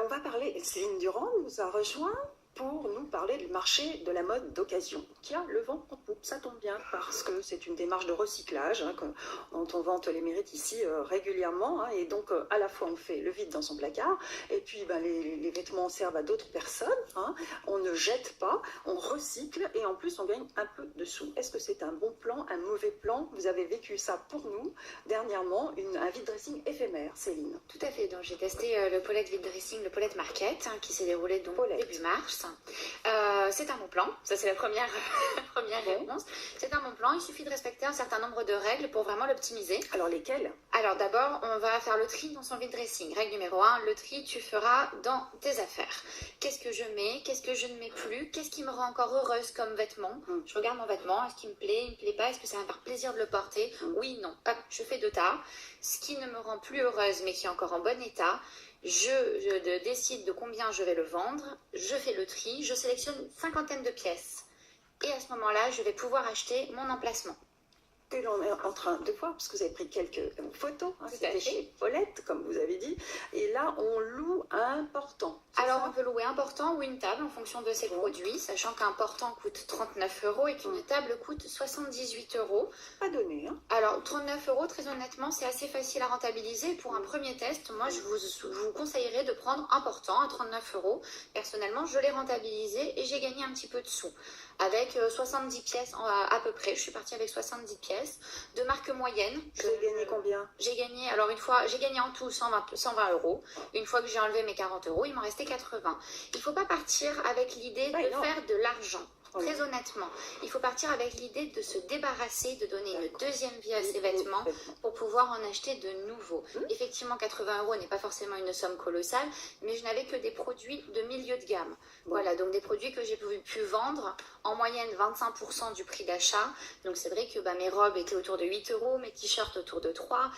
On va parler, Céline Durand nous a rejoint pour nous parler du marché de la mode d'occasion, qui a le vent en poupe. Ça tombe bien parce que c'est une démarche de recyclage dont on vante les mérites ici régulièrement. Et donc, à la fois, on fait le vide dans son placard, et puis les vêtements servent à d'autres personnes. On ne jette pas, on recycle, et en plus, on gagne un peu de sous. Est-ce que c'est un bon plan, un mauvais plan? Vous avez vécu ça pour nous dernièrement, un vide dressing éphémère, Céline. Tout à fait. Donc, j'ai testé le Paulette Vide Dressing, le Paulette Market, qui s'est déroulé donc début mars. C'est un bon plan, ça c'est la première réponse. C'est un bon plan, il suffit de respecter un certain nombre de règles pour vraiment l'optimiser. Alors lesquelles? Alors d'abord, on va faire le tri dans son vide dressing. Règle numéro 1, le tri tu feras dans tes affaires. Qu'est-ce que je mets? Qu'est-ce que je ne mets plus? Qu'est-ce qui me rend encore heureuse comme vêtement? Je regarde mon vêtement, est-ce qu'il me plaît? Il me plaît pas? Est-ce que ça va me faire plaisir de le porter? Oui, non. Hop, je fais 2 tas. Ce qui ne me rend plus heureuse mais qui est encore en bon état, je décide de combien je vais le vendre, je fais le tri, je sélectionne une 50aine de pièces. Et à ce moment-là, je vais pouvoir acheter mon emplacement. Que l'on est en train de voir, parce que vous avez pris quelques photos, c'était chez Paulette, comme vous avez dit, et là, on loue un portant. Alors, on peut louer un portant ou une table en fonction de ses produits, sachant qu'un portant coûte 39 € et qu'une table coûte 78 €. Pas donné, hein? Alors, 39 €, très honnêtement, c'est assez facile à rentabiliser. Pour un premier test, moi, je vous conseillerais de prendre un portant à 39 €. Personnellement, je l'ai rentabilisé et j'ai gagné un petit peu de sous. Avec 70 pièces à peu près, je suis partie avec 70 pièces de marque moyenne. Vous avez gagné combien? J'ai gagné, alors j'ai gagné en tout 120 €. Une fois que j'ai enlevé mes 40 €, il m'en restait 80. Il ne faut pas partir avec l'idée de faire de l'argent. Très honnêtement, il faut partir avec l'idée de se débarrasser, de donner une deuxième vie à ses vêtements pour pouvoir en acheter de nouveaux. Effectivement, 80 € n'est pas forcément une somme colossale, mais je n'avais que des produits de milieu de gamme. Voilà, donc des produits que j'ai pu vendre en moyenne 25% du prix d'achat. Donc c'est vrai que mes robes étaient autour de 8 €, mes t-shirts autour de 3,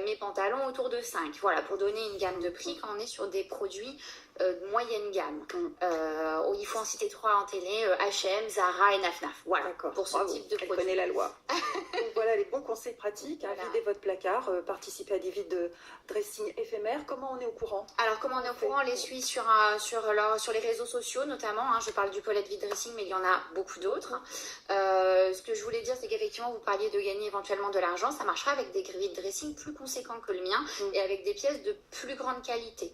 mes pantalons autour de 5. Voilà, pour donner une gamme de prix quand on est sur des produits moyenne gamme. Il faut en citer 3 en télé, H&M, Zara et Naf. Voilà, pour ce type de produit. Elle connaît la loi. Donc voilà les bons conseils pratiques. Voilà. Videz votre placard, participez à des vides de dressing éphémères. Comment on est au courant? Alors comment on est au courant? On les suit sur les réseaux sociaux notamment. Je parle du Paulette Vide Dressing, mais il y en a beaucoup d'autres. Ce que je voulais dire, c'est qu'effectivement, vous parliez de gagner éventuellement de l'argent. Ça marchera avec des vides dressing plus conséquents que le mien et avec des pièces de plus grande qualité.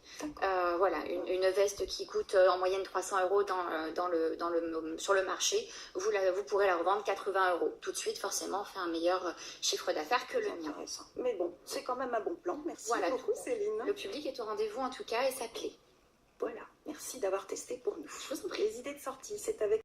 Voilà, une veste qui coûte en moyenne 300 € sur le marché, vous pourrez la revendre 80 €. Tout de suite, forcément, on fait un meilleur chiffre d'affaires que le mien. Mais bon, c'est quand même un bon plan. Merci beaucoup, Céline. Le public est au rendez-vous en tout cas et ça plaît. Voilà, merci d'avoir testé pour nous. Je vous en prie. Les idées de sortie, c'est avec